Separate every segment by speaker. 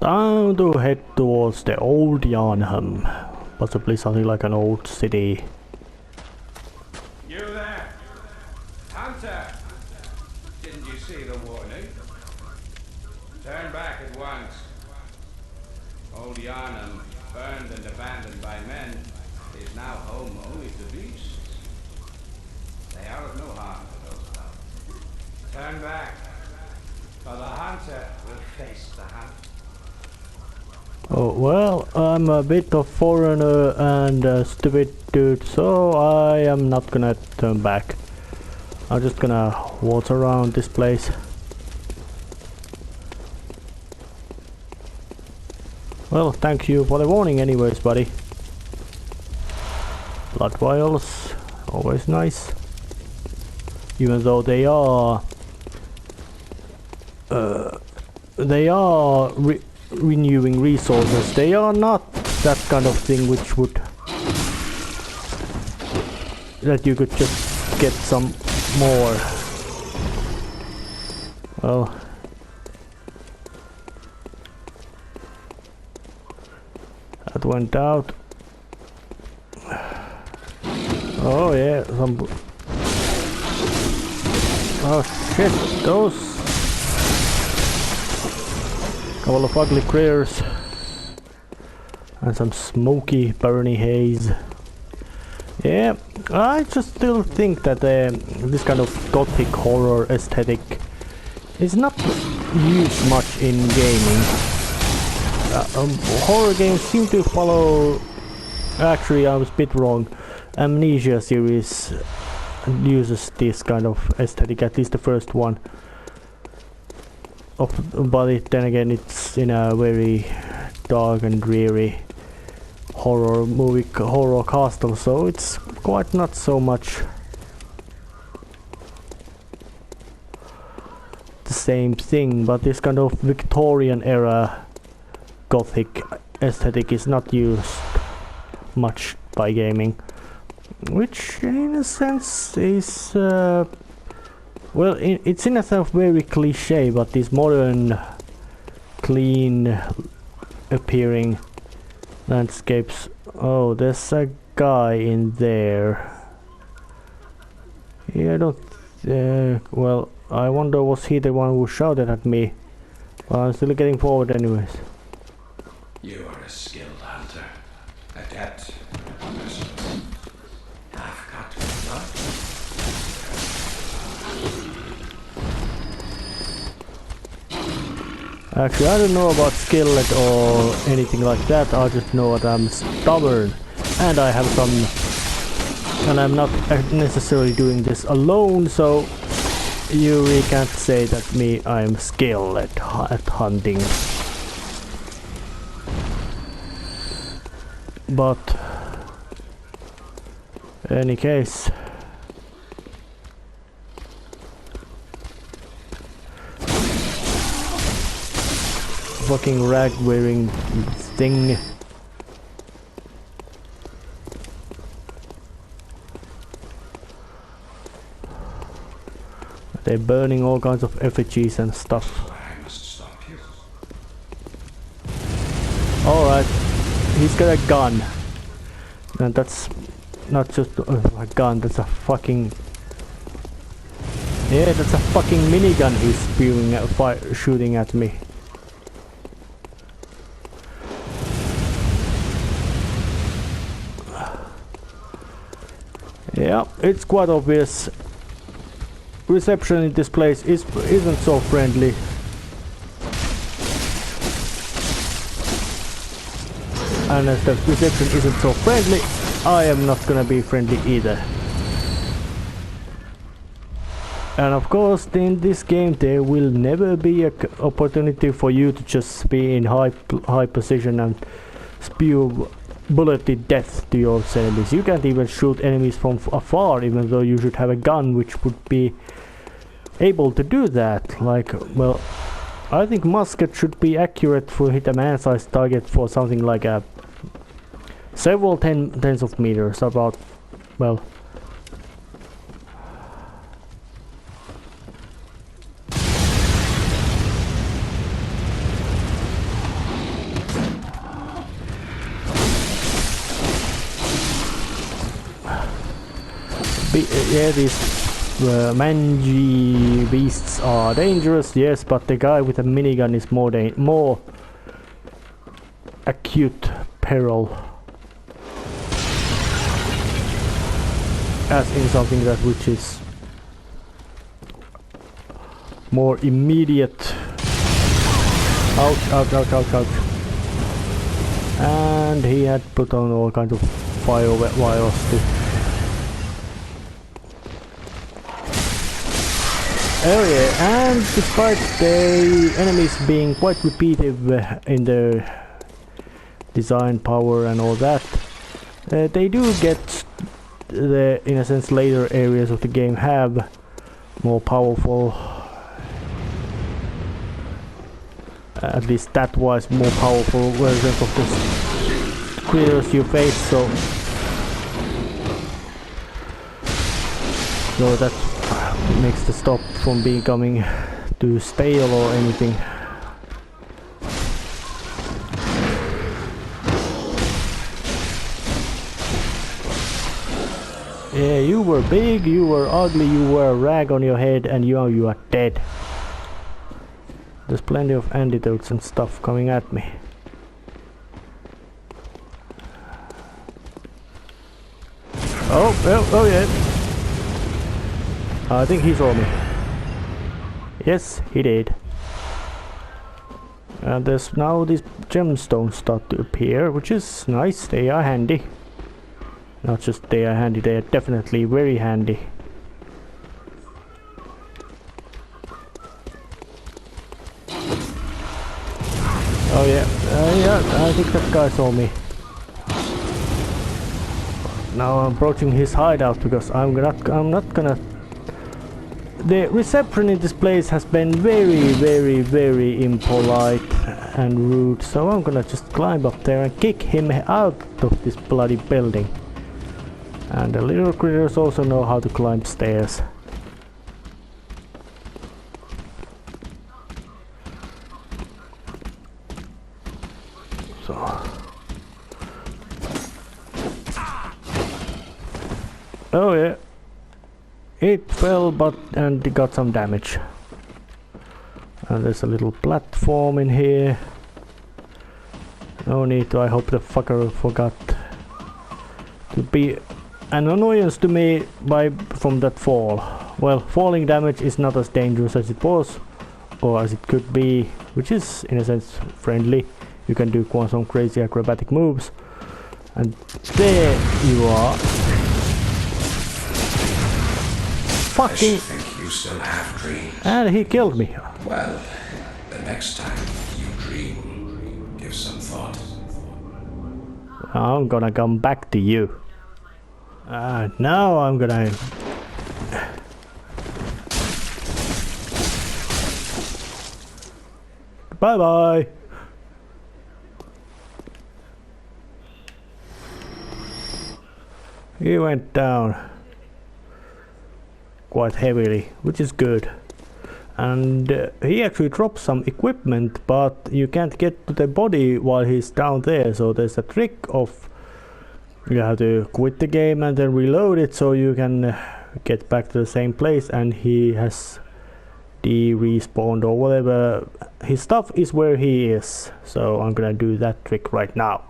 Speaker 1: Time to head towards the old Yharnam. Possibly something like an old city.
Speaker 2: You there? Hunter! Didn't you see the warning? Turn back at once. Old Yharnam, burned and abandoned by men, is now home only to beasts. They are of no harm to those about. Turn back, or the hunter will face the hunt.
Speaker 1: Oh, well, I'm a bit of foreigner and a stupid dude, so I am not gonna turn back. I'm just gonna walk around this place. Well, thank you for the warning anyways, buddy. Blood vials, always nice. Even though they are renewing resources, they are not that kind of thing which would that you could just get some more. Well, that went out. Oh yeah, some. Oh shit, those couple of ugly critters and some smoky burny haze. Yeah, I just still think that this kind of gothic horror aesthetic is not used much in gaming. Horror games seem to follow. Actually, I was a bit wrong. Amnesia series uses this kind of aesthetic, at least the first one. But then again, it's in a very dark and dreary horror castle, so it's quite not so much the same thing. But this kind of Victorian era gothic aesthetic is not used much by gaming, which in a sense is well, it's in a sense very cliche, but these modern clean appearing landscapes. Oh, there's a guy in there. Yeah, I don't well, I wonder, was he the one who shouted at me? Well, I'm still getting forward anyways.
Speaker 2: You are a skilled hunter, adept, merciless. I've got blood.
Speaker 1: Actually, I don't know about skillet or anything like that. I just know that I'm stubborn and I have some, and I'm not necessarily doing this alone, so you really can't say that I'm skilled at hunting. But any case, fucking rag wearing thing. They're burning all kinds of effigies and stuff.
Speaker 2: I must stop you.
Speaker 1: Alright, he's got a gun. And that's not just a gun, that's a fucking... Yeah, that's a fucking minigun he's spewing shooting at me. Yeah, it's quite obvious. Reception in this place isn't so friendly. And as the reception isn't so friendly, I am not gonna be friendly either. And of course, in this game there will never be an opportunity for you to just be in high position and spew bulleted death to your enemies. You can't even shoot enemies from afar, even though you should have a gun which would be able to do that. Like, well, I think musket should be accurate for hit a man-sized target for something like a several tens of meters, about, well, Yeah, these mangy beasts are dangerous, yes, but the guy with a minigun is more acute peril. As in something that which is more immediate. Ouch, ouch, ouch, ouch, ouch. And he had put on all kinds of fire wires too. Oh yeah, and despite the enemies being quite repetitive in their design power and all that, they do get the, in a sense, later areas of the game have more powerful, at least stat-wise more powerful versions of the critters you face, so that makes the stop from becoming too stale or anything. Yeah, you were big, you were ugly, you were a rag on your head, and you are dead. There's plenty of antidotes and stuff coming at me. Oh yeah. I think he saw me. Yes, he did. And there's now these gemstones start to appear, which is nice. They are handy. Not just they are handy, they are definitely very handy. Oh yeah, I think that guy saw me. Now I'm approaching his hideout because I'm not gonna. The reception in this place has been very impolite and rude, so I'm gonna just climb up there and kick him out of this bloody building. And the little critters also know how to climb stairs. So. Oh yeah. It fell and it got some damage. And there's a little platform in here. No need to, I hope the fucker forgot to be an annoyance to me from that fall. Well, falling damage is not as dangerous as it was, or as it could be, which is in a sense friendly. You can do some crazy acrobatic moves. And there you are. Fucking.
Speaker 2: I think you still have dreams.
Speaker 1: And he killed me.
Speaker 2: Well, the next time you dream, give some thought.
Speaker 1: I'm gonna come back to you. Now I'm gonna. Bye bye. He went down quite heavily, which is good. And he actually dropped some equipment, but you can't get to the body while he's down there, so there's a trick of you have to quit the game and then reload it so you can get back to the same place, and he has de-respawned or whatever. His stuff is where he is, so I'm gonna do that trick right now.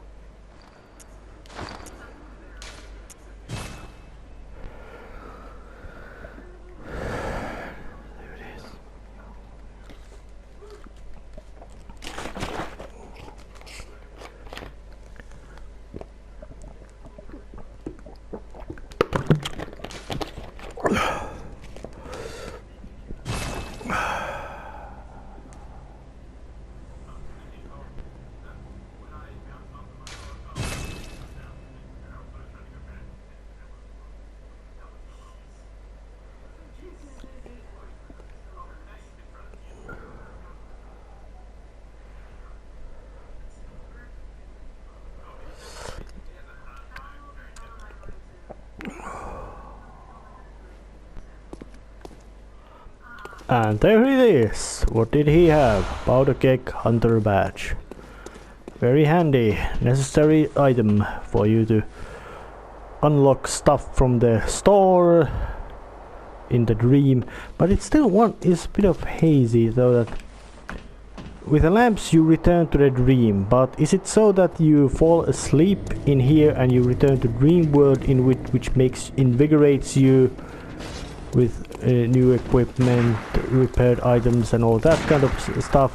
Speaker 1: And there it is. What did he have? Powder keg, hunter badge. Very handy, necessary item for you to unlock stuff from the store in the dream, but it's still is a bit of hazy, though that with the lamps you return to the dream, but is it so that you fall asleep in here and you return to dream world in which invigorates you with new equipment, repaired items and all that kind of stuff?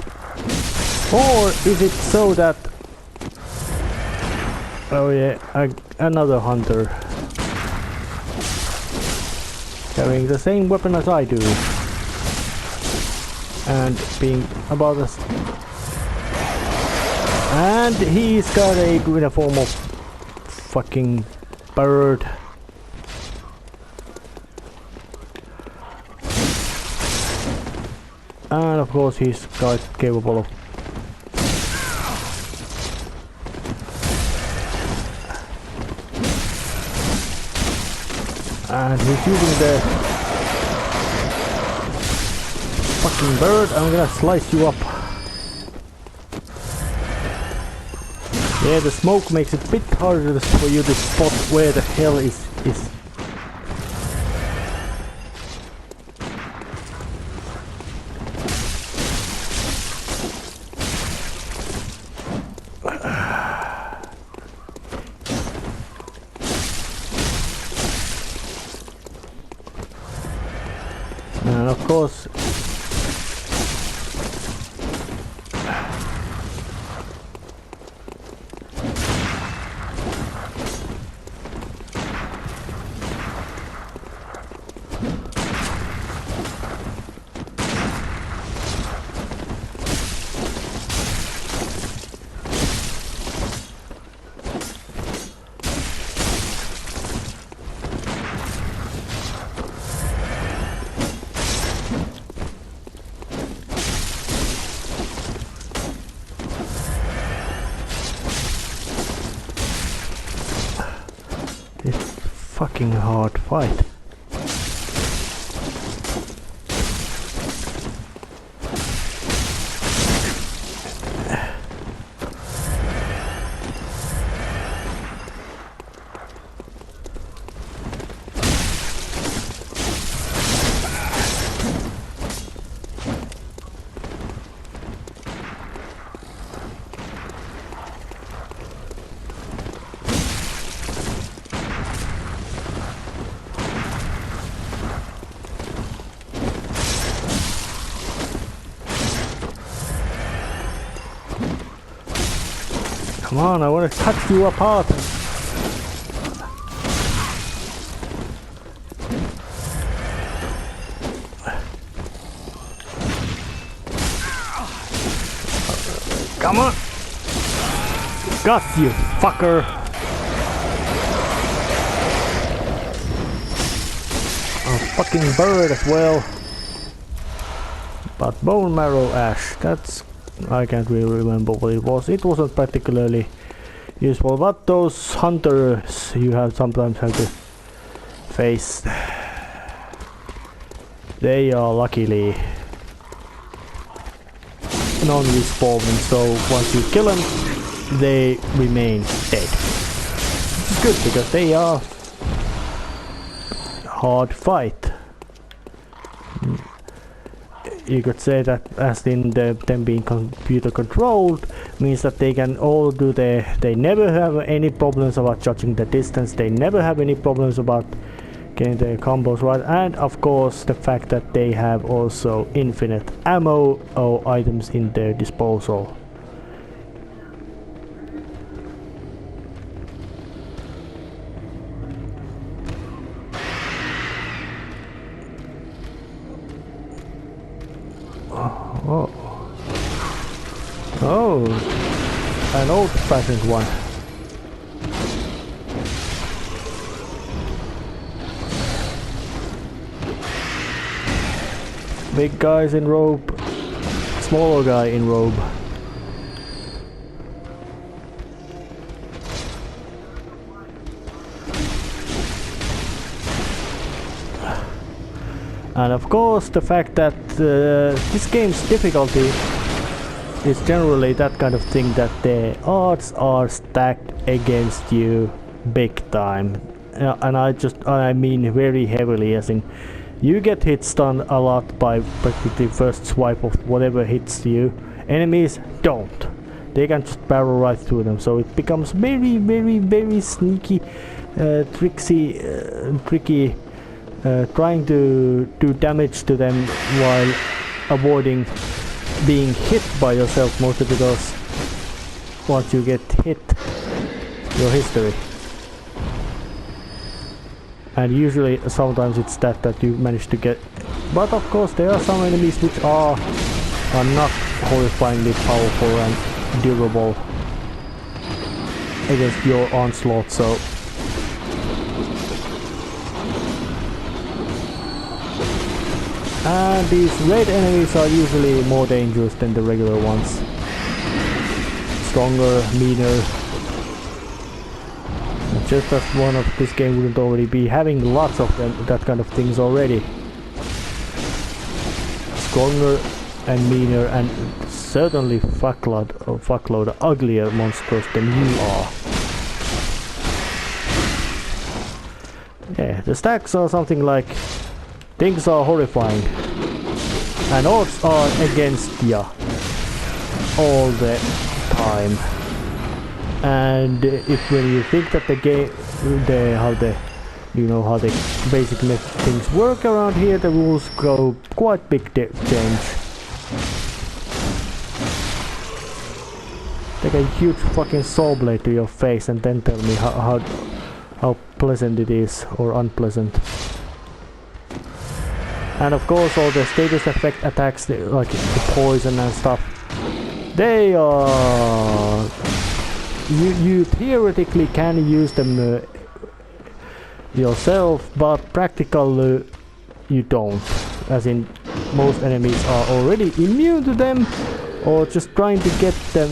Speaker 1: Or is it so that, oh yeah, another hunter carrying the same weapon as I do and being about as, and he's got a form of fucking bird. And of course he's quite capable of and he's using the fucking bird. I'm gonna slice you up. Yeah, the smoke makes it a bit harder for you to spot where the hell is. And of course fucking hard fight. Come on, I want to cut you apart. Come on. Got you, fucker. A fucking bird as well. But bone marrow ash, that's... I can't really remember what it was. It wasn't particularly useful, but those hunters you sometimes have to face, they are luckily non-respawning, so once you kill them, they remain dead. It's good because they are hard fight. You could say that as in them being computer controlled means that they can all do they never have any problems about judging the distance, they never have any problems about getting their combos right, and of course the fact that they have also infinite ammo or items in their disposal. Oh, an old-fashioned one. Big guys in robe, smaller guy in robe. And of course the fact that this game's difficulty is generally that kind of thing that the odds are stacked against you big time. and I mean very heavily, as in you get hit stun a lot by practically first swipe of whatever hits you. Enemies don't. They can just barrel right through them, so it becomes very sneaky, tricky, trying to do damage to them while avoiding being hit by yourself, mostly because once you get hit, your history. And usually, sometimes it's that you manage to get. But of course, there are some enemies which are not horrifyingly powerful and durable against your onslaught. So and these red enemies are usually more dangerous than the regular ones. Stronger, meaner. Just as one of this game wouldn't already be having lots of them, that kind of things already. Stronger and meaner, and certainly fuckload uglier monsters than you are. Yeah, the stacks are something like things are horrifying, and odds are against ya all the time. And if when you think that the game, how the basic things work around here, the rules go quite big change. Take a huge fucking saw blade to your face and then tell me how pleasant it is or unpleasant. And of course, all the status effect attacks, like the poison and stuff, they are. You theoretically can use them yourself, but practically you don't. As in, most enemies are already immune to them, or just trying to get them,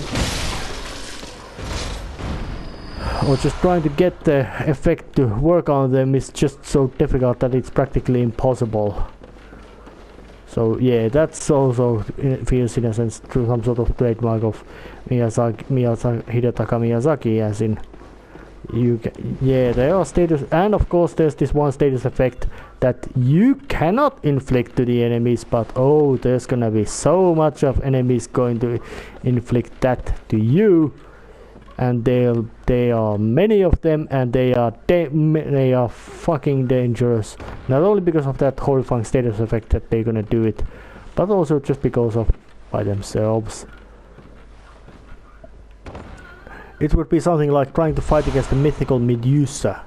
Speaker 1: or just trying to get the effect to work on them is just so difficult that it's practically impossible. So yeah, that's also feels in a sense through some sort of trademark of Hidetaka Miyazaki, as in there are status, and of course there's this one status effect that you cannot inflict to the enemies, but oh, there's gonna be so much of enemies going to inflict that to you, and there are many of them, and they are fucking dangerous. Not only because of that horrifying status effect that they're gonna do it, but also just because of by themselves. It would be something like trying to fight against a mythical Medusa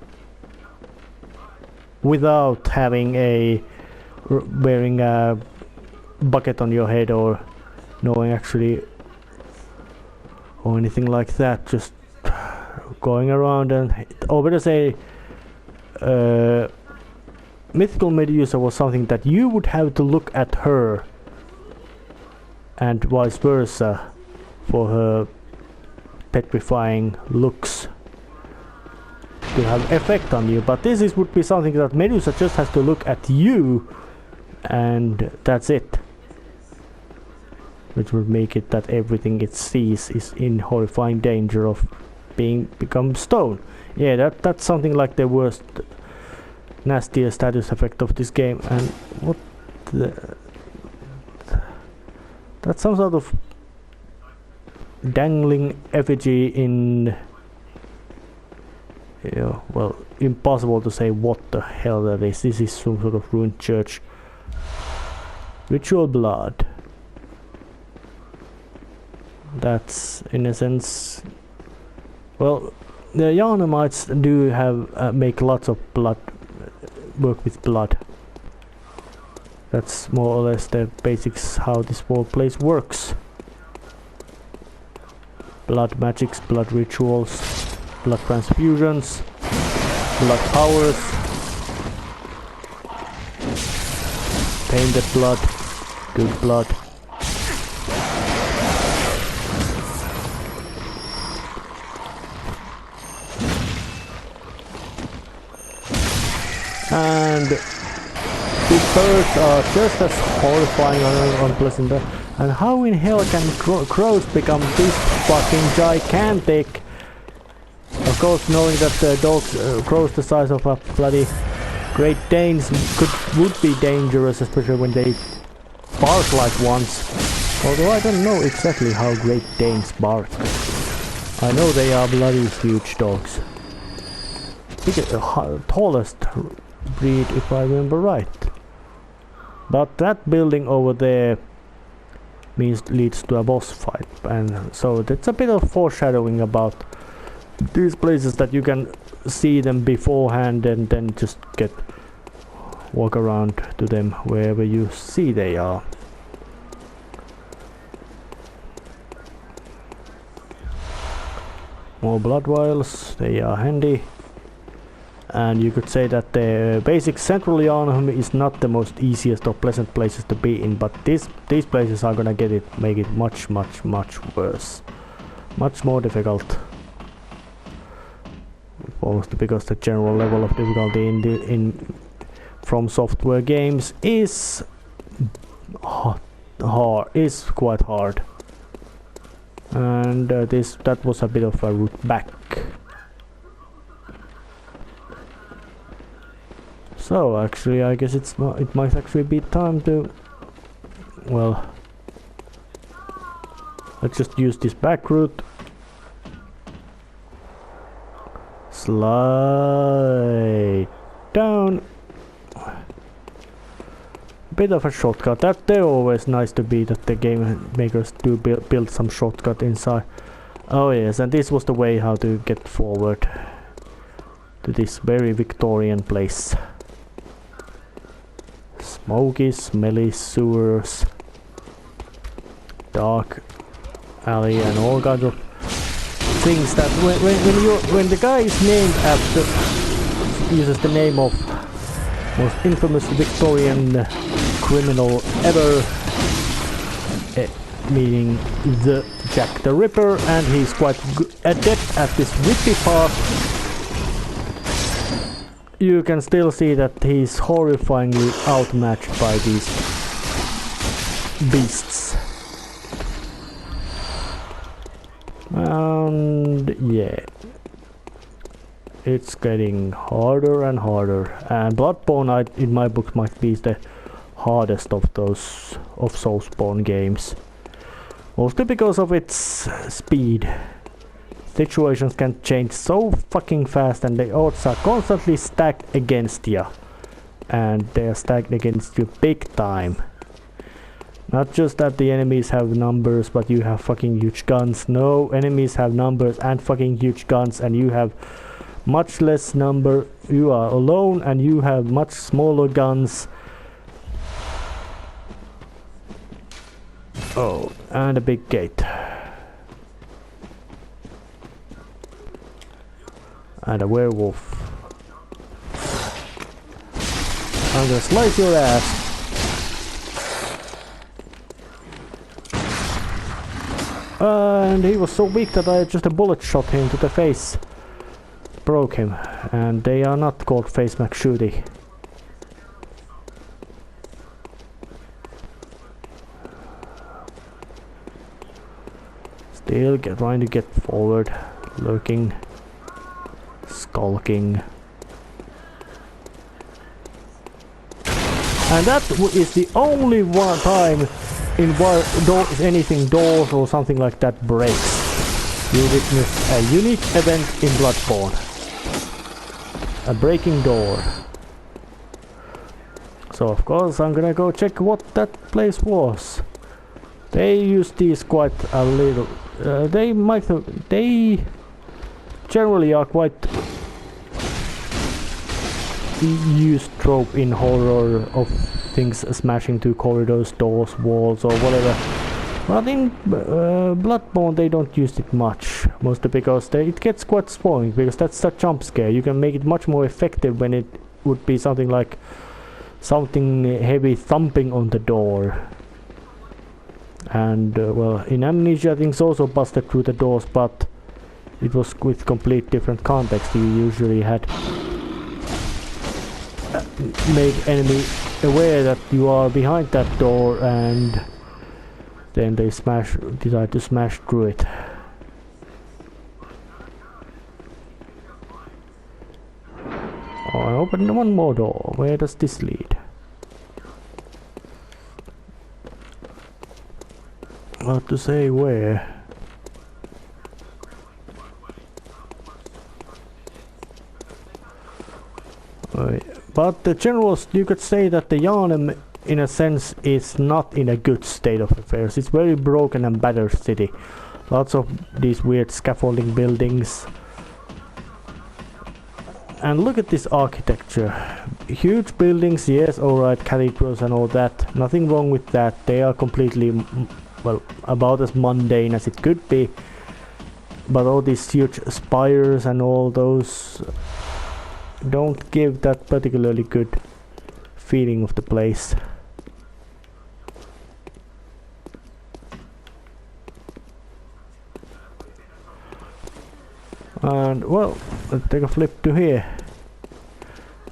Speaker 1: without having wearing a bucket on your head or knowing actually or anything like that. Just going around and, or better say, mythical Medusa was something that you would have to look at her and vice versa for her petrifying looks to have effect on you, but this would be something that Medusa just has to look at you and that's it, which would make it that everything it sees is in horrifying danger of become stone. Yeah, that's something like the worst, nastiest status effect of this game. And what that's some sort of dangling effigy in, well, impossible to say what the hell that is. This is some sort of ruined church. Ritual blood. That's in a sense, well, the Yharnamites do have make lots of blood, work with blood. That's more or less the basics how this whole place works. Blood magics, blood rituals, blood transfusions, blood powers, tainted blood, good blood. And these birds are just as horrifying and unpleasant. And how in hell can crows become this fucking gigantic? Of course, knowing that the dog grows the size of a bloody Great Danes would be dangerous, especially when they bark like ones. Although I don't know exactly how Great Danes bark. I know they are bloody huge dogs. Tallest breed, if I remember right. But that building over there leads to a boss fight, and so that's a bit of foreshadowing about these places, that you can see them beforehand and then just walk around to them wherever you see they are. More blood vials, they are handy. And you could say that the basic central Yharnam is not the most easiest or pleasant places to be in, but these places are gonna make it much worse. Much more difficult. Almost because the general level of difficulty in From Software games is quite hard. And that was a bit of a route back. So actually, I guess it might actually be time to, well, let's just use this back route. Slide down. Bit of a shortcut. They're always nice to be, that the game makers do build some shortcut inside. Oh yes, and this was the way how to get forward to this very Victorian place. Smoky, smelly sewers, dark alley, and all kinds of things that when the guy is named after, uses the name of most infamous Victorian criminal ever, meaning the Jack the Ripper, and he's quite adept at this whippy part. You can still see that he's horrifyingly outmatched by these beasts. And yeah, it's getting harder and harder. And Bloodborne, in my book, might be the hardest of those of Soulspawn games. Mostly because of its speed. Situations can change so fucking fast, and the odds are constantly stacked against you. And they are stacked against you big time. Not just that the enemies have numbers, but you have fucking huge guns. No, enemies have numbers and fucking huge guns, and you have much less number. You are alone and you have much smaller guns. Oh, and a big gate. And a werewolf. I'm gonna slice your ass. And he was so weak that I just a bullet shot him to the face. Broke him. And they are not called face mac shooty. Still trying to get forward. Lurking. Skulking. And that is the only one time in anything doors or something like that breaks. You witness a unique event in Bloodborne. A breaking door. So of course I'm gonna go check what that place was. They use these quite a little. They generally are quite used trope in horror of things smashing through corridors, doors, walls, or whatever. But in Bloodborne they don't use it much, mostly because it gets quite spoiling, because that's a jump scare. You can make it much more effective when it would be something like something heavy thumping on the door. And well, in Amnesia things also busted through the doors, but it was with complete different context. You usually had made enemy aware that you are behind that door, and then they decide to smash through it. Oh, I opened one more door. Where does this lead? Hard to say where. But the generals, you could say that the Yharnam, in a sense, is not in a good state of affairs. It's very broken and battered city. Lots of these weird scaffolding buildings. And look at this architecture. Huge buildings, yes, alright, cathedrals and all that. Nothing wrong with that. They are completely, well, about as mundane as it could be. But all these huge spires and all those don't give that particularly good feeling of the place. And well, let's take a flip to here.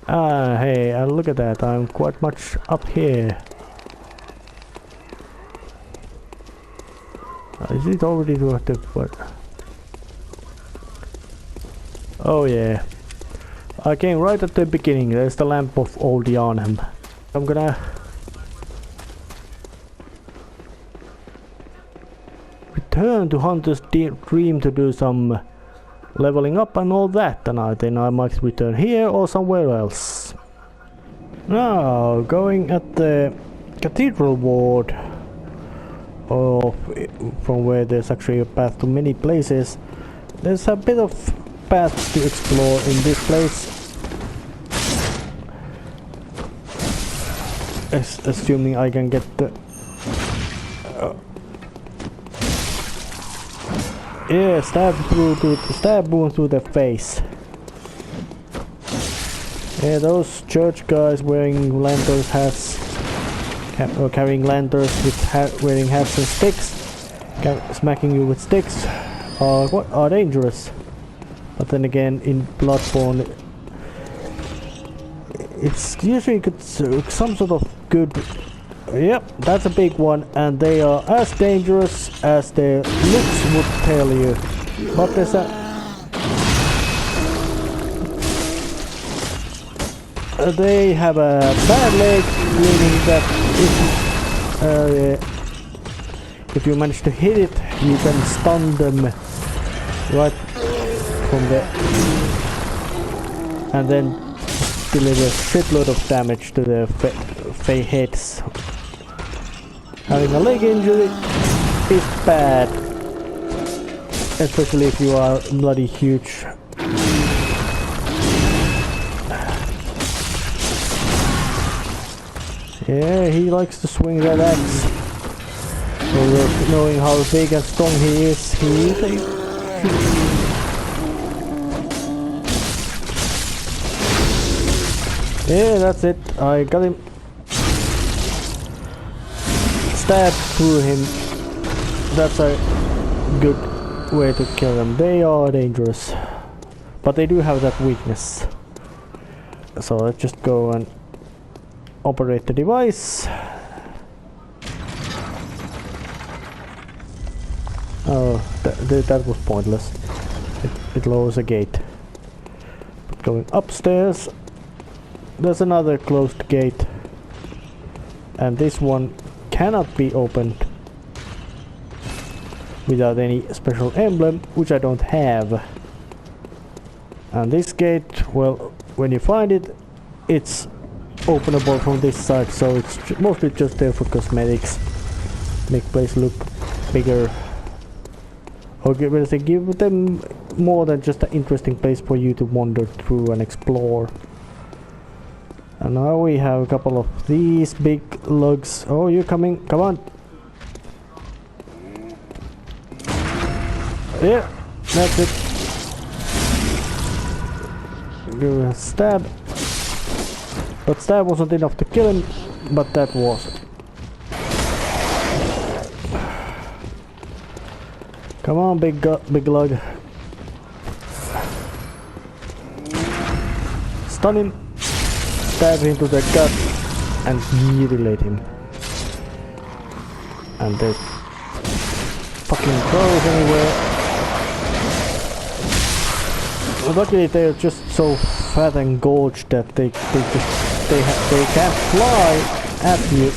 Speaker 1: Ah, hey, look at that, I'm quite much up here. Is it already worth it? What? Oh yeah. I came right at the beginning. There's the lamp of old Yharnam. I'm gonna return to Hunter's Dream to do some leveling up and all that, and then I might return here or somewhere else. Now, going at the Cathedral Ward, or from where there's actually a path to many places, there's a bit of paths to explore in this place. Assuming I can get the yeah, stab wound through the face. Yeah, those church guys wearing lanterns hats, or carrying lanterns with wearing hats and sticks, smacking you with sticks, are dangerous. But then again, in Bloodborne, it's usually some sort of good. Yep, that's a big one, and they are as dangerous as their looks would tell you. But there's a they have a bad leg, meaning that if you manage to hit it, you can stun them right from there, and then deliver a shitload of damage to their heads. Having a leg injury is bad, especially if you are bloody huge. Yeah, he likes to swing that axe. So knowing how big and strong he is, yeah, that's it. I got him. Stab through him. That's a good way to kill them. They are dangerous, but they do have that weakness. So let's just go and operate the device. Oh, that was pointless. It lowers a gate. But going upstairs, there's another closed gate, and this one cannot be opened without any special emblem, which I don't have. And this gate, well, when you find it, it's openable from this side, so it's mostly just there for cosmetics, make place look bigger, or give them more than just an interesting place for you to wander through and explore. And now we have a couple of these big lugs. Oh, you're coming, come on. Yeah, that's it. Give a stab. But stab wasn't enough to kill him, but that was. Come on, big lug. Stun him. Stab him to the gut and mutilate him. And there's fucking crows anywhere. Luckily they're just so fat and gorged that they can't fly at you.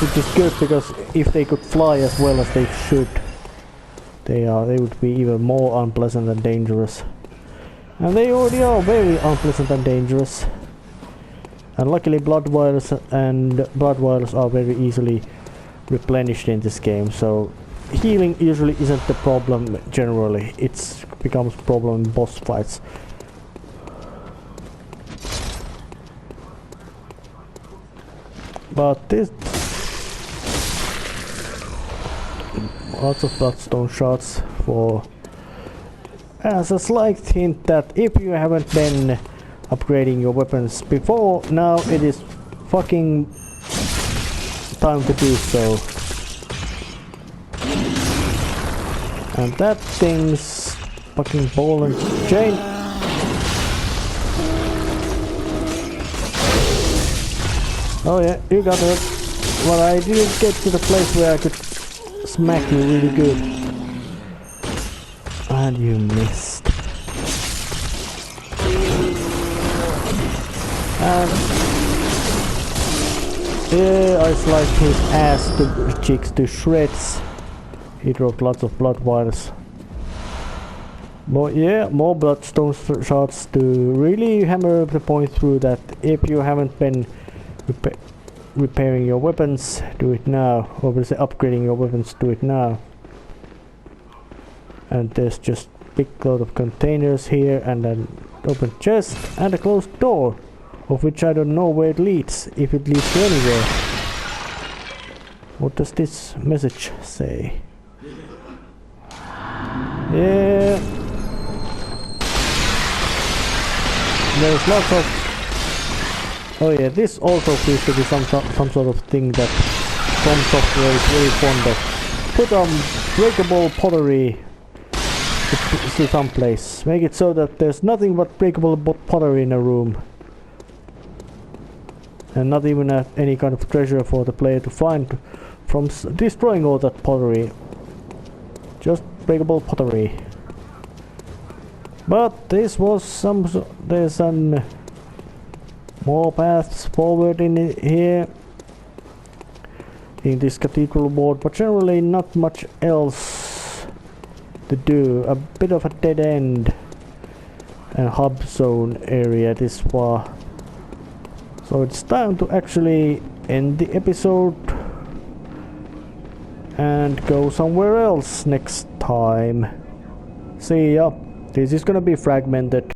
Speaker 1: Which is good, because if they could fly as well as they should, they would be even more unpleasant and dangerous. And they already are very unpleasant and dangerous. And luckily blood vials are very easily replenished in this game, so healing usually isn't the problem generally. It becomes a problem in boss fights. But this... lots of bloodstone shots for... as a slight hint that if you haven't been upgrading your weapons before, now it is fucking time to do so. And that thing's fucking ball and chain. Oh yeah, you got it. Well, I didn't get to the place where I could smack you really good. And you missed. And yeah, I sliced his ass cheeks to shreds. He dropped lots of blood vials. But yeah, more bloodstone shots to really hammer the point through that if you haven't been repairing your weapons, do it now. Or we'll say upgrading your weapons, do it now. And there's just big load of containers here, and an open chest and a closed door, of which I don't know where it leads, if it leads to anywhere. What does this message say? Yeah, there's lots of... oh yeah, this also seems to be some sort of thing that From Software is very fond of. Put breakable pottery to some place. Make it so that there's nothing but breakable pottery in a room. And not even any kind of treasure for the player to find from destroying all that pottery. Just breakable pottery. But this was there's some more paths forward in here in this cathedral ward, but generally not much else to do. A bit of a dead end and hub zone area this far. So it's time to actually end the episode and go somewhere else next time. See ya. This is gonna be fragmented.